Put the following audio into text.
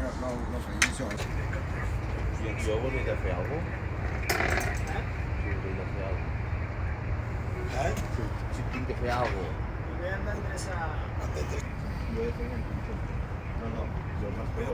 lo falleció. Yo volevo da fer algo? Yo volevo da fer algo. Si tinc que fer algo. Li vam endreçar... Jo he fet un pinxó. No, jo m'espero.